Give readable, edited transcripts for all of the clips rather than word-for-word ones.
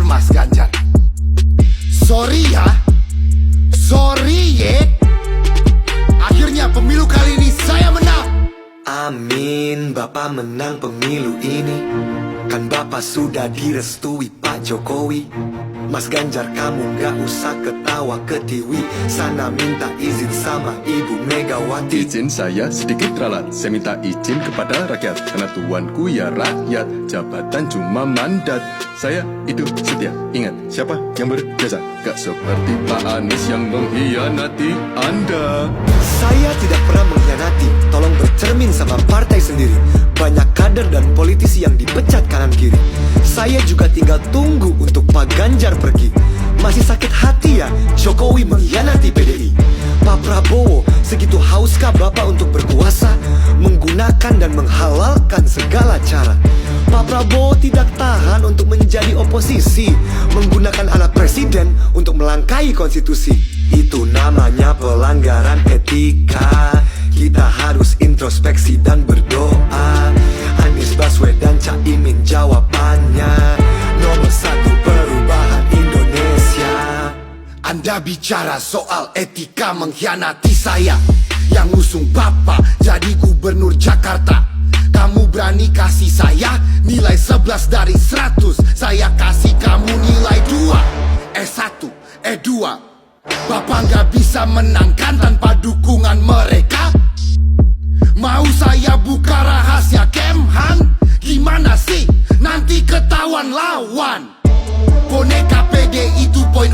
Mas Ganjar. Sorry ya, sorry ye. Akhirnya pemilu kali ini saya menang. Amin, Bapak menang pemilu ini. Kan Bapak sudah direstui Pak Jokowi. Mas Ganjar, kamu gak usah ketawa ketiwi. Sana minta izin sama Ibu Megawati. Izin saya sedikit ralat, saya minta izin kepada rakyat. Karena tuanku ya rakyat, jabatan cuma mandat. Saya itu setia, ingat siapa yang berjasa. Gak seperti Pak Anies yang mengkhianati Anda. Saya tidak pernah mengkhianati. Tolong bercermin sama partai sendiri. Banyak kader dan politisi yang dipecat kanan kiri. Saya juga tinggal tunggu untuk Pak Ganjar pergi. Masih sakit hati ya Jokowi mengkhianati PDI. Pak Prabowo, segitu hauskah Bapak untuk berkuasa, menggunakan dan menghalalkan segala cara? Pak Prabowo tidak tahan untuk menjadi oposisi, menggunakan anak presiden untuk melangkahi konstitusi. Itu namanya pelanggaran etika. Kita harus introspeksi dan berdoa. Anies Baswedan, Caimin jawabannya. Nomor 1 perubahan Indonesia. Anda bicara soal etika mengkhianati saya, yang usung Bapak jadi gubernur Jakarta. Kamu berani kasih saya nilai 11 dari 100. Saya kasih kamu nilai 2. S1, E2. Bapak gak bisa menangkan tanpa dukungan mereka. Mau saya buka rahasia Kemhan? Gimana sih? Nanti ketahuan lawan. Boneka PDI 2.0,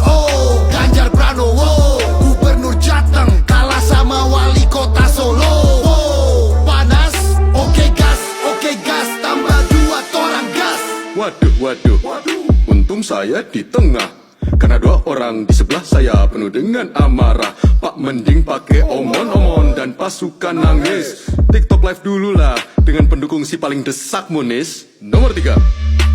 Ganjar Pranowo, Gubernur Jateng kalah sama Wali Kota Solo. Panas? Oke gas, tambah 2 orang gas. Waduh, untung saya di tengah. Karena 2 orang di sebelah saya penuh dengan amarah. Pak mending pakai omon-omon dan pasukan nangis. TikTok live dulu lah dengan pendukung si paling desak Munis. Nomor 3,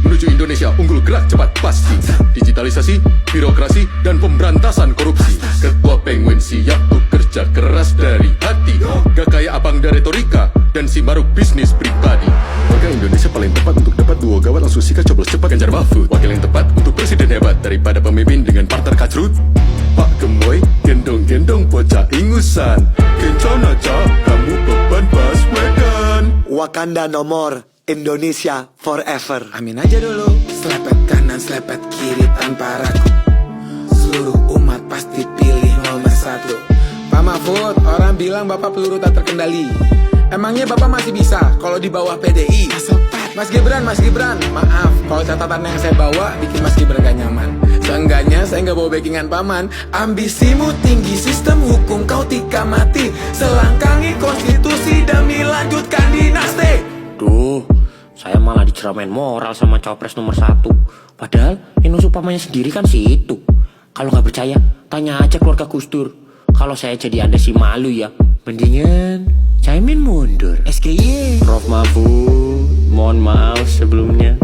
menuju Indonesia unggul, gerak cepat pasti. Digitalisasi, birokrasi, dan pemberantasan korupsi. Ketua Penguin siap tuh kerja keras dari hati. Gak kayak abang dari retorika dan si maruk bisnis pribadi. Warga Indonesia paling tepat untuk dapat 2 gawat langsung sikat coblos cepat Ganjar Mahfud. Wakil yang tepat untuk presiden hebat daripada pemimpin dengan parter kacrut. Pak Gemoy gendong-gendong bocah ingusan. Kencon aja kamu beban Baswedan. Wakanda nomor, Indonesia forever. Amin aja dulu. Selepet kanan, selepet kiri tanpa ragu. Seluruh umat pasti pilih nomor 1. Pak Mahfud, orang bilang Bapak peluru tak terkendali. Emangnya Bapak masih bisa kalau di bawah PDI? Mas Gibran, maaf kalau catatan yang saya bawa bikin Mas Gibran gak nyaman. Seenggaknya saya gak bawa backingan paman. Ambisimu tinggi, sistem hukum kau tika mati. Selangkangi konstitusi demi lanjutkan dinasti. Duh, saya malah diceramain moral sama cawapres nomor 1. Padahal Inus upamanya sendiri kan si itu. Kalau gak percaya, tanya aja keluarga Gus Dur. Kalau saya jadi Anda sih malu ya. Mendingan Caimin mundur. SKY. Prof Mahfud, mohon maaf sebelumnya.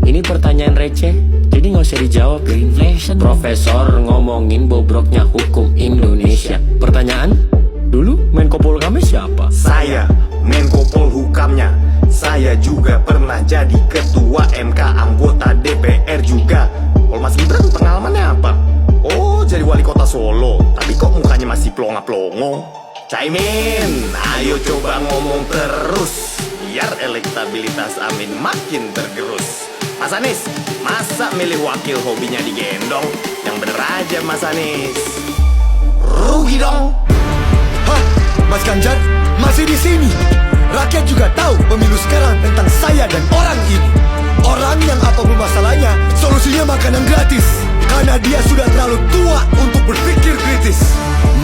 Ini pertanyaan receh, jadi gak usah dijawab. Greenflation. Profesor ngomongin bobroknya hukum Indonesia. Pertanyaan, dulu Menko Polhukamnya siapa? Saya, Menko Polhukamnya. Saya juga pernah jadi ketua MK, anggota DPR juga. Kalau Mas Gibran pengalamannya apa? Oh, jadi wali kota Solo. Tapi kok mukanya masih plonga-plongo? Caimin, ayo coba ngomong terus biar elektabilitas Amin makin tergerus. Mas Anies, masa milih wakil hobinya digendong? Yang bener aja Mas Anies. Rugi dong. Hah, Mas Ganjar masih di sini. Rakyat juga tahu pemilu sekarang tentang saya dan orang ini. Orang yang apapun masalahnya, solusinya makanan gratis. Karena dia sudah terlalu tua untuk berpikir kritis.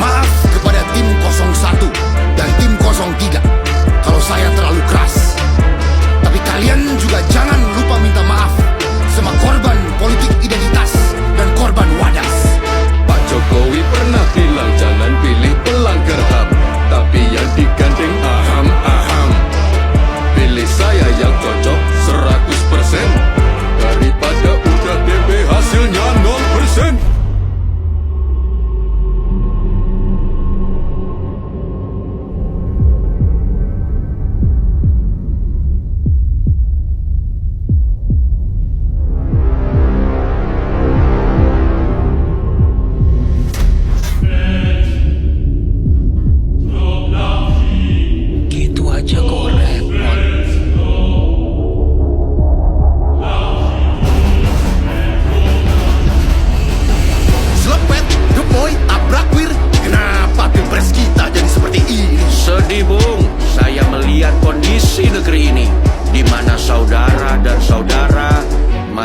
Maaf kepada tim 01 dan tim 03 kalau saya terlalu keras. Tapi kalian juga jangan lupa minta maaf sama korban politik identitas dan korban wadas. Pak Jokowi pernah bilang jangan pilih pelanggar HAM, tapi yang digandeng aham. Pilih saya yang cocok 100%, daripada udah DP hasilnya 0%.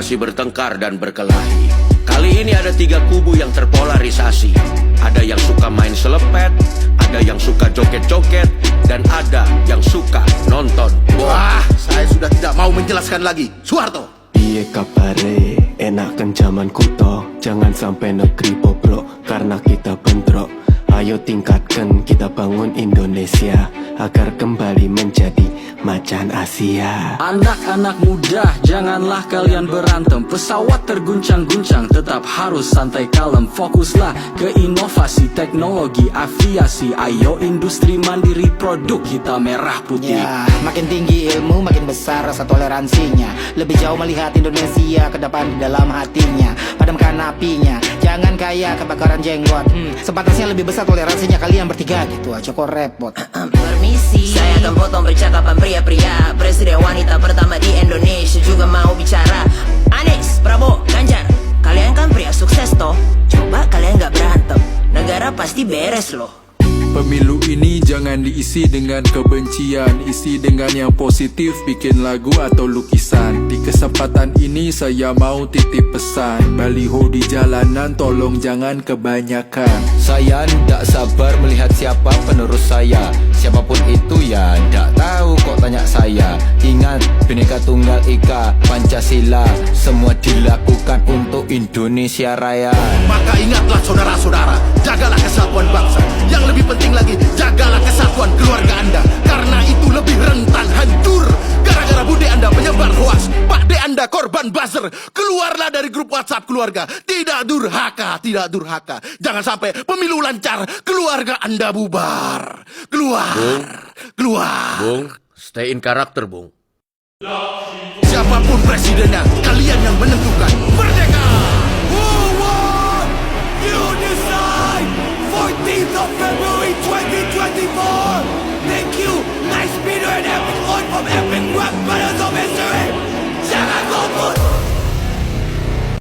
masih bertengkar dan berkelahi. Kali ini ada 3 kubu yang terpolarisasi. Ada yang suka main selepet, ada yang suka joget-joget, dan ada yang suka nonton. Wah, saya sudah tidak mau menjelaskan lagi. Soeharto. Piye kabare, enakan zaman kuto. Jangan sampai negeri bobrok, karena kita bentrok. Ayo tingkatkan, kita bangun Indonesia agar kembali menjadi macan Asia. Anak-anak muda, janganlah kalian berantem. Pesawat terguncang-guncang, tetap harus santai kalem. Fokuslah ke inovasi teknologi aviasi. Ayo industri mandiri, produk kita merah putih. Ya, makin tinggi ilmu, makin besar rasa toleransinya. Lebih jauh melihat Indonesia ke depan di dalam hatinya. Padamkan apinya, jangan kayak kebakaran jenggot. Sebatasnya lebih besar toleransinya kalian bertiga gitu aja kok repot. Permisi, saya akan potong percakapan pria-pria. Presiden wanita pertama di Indonesia juga mau bicara. Anies, Prabowo, Ganjar, kalian kan pria sukses toh. Coba kalian gak berantem, negara pasti beres loh. Pemilu ini jangan diisi dengan kebencian, isi dengan yang positif, bikin lagu atau lukisan. Di kesempatan ini saya mau titip pesan, baliho di jalanan tolong jangan kebanyakan. Saya ndak sabar melihat siapa penerus saya. Siapapun itu ya ndak tahu kok tanya saya. Ingat Bhinneka Tunggal Ika Pancasila, semua dilakukan untuk Indonesia Raya. Maka ingatlah saudara-saudara, jagalah kesatuan bangsa. Yang lebih penting lagi, jagalah kesatuan keluarga Anda. Karena itu lebih rentan hancur gara-gara bude Anda penyebar hoaks, Pak De Anda korban buzzer. Keluarlah dari grup WhatsApp keluarga. Tidak durhaka, tidak durhaka. Jangan sampai pemilu lancar, keluarga Anda bubar. Keluar, keluar. Bung, stay in karakter, Bung. Siapapun presidennya, kalian yang menentukan.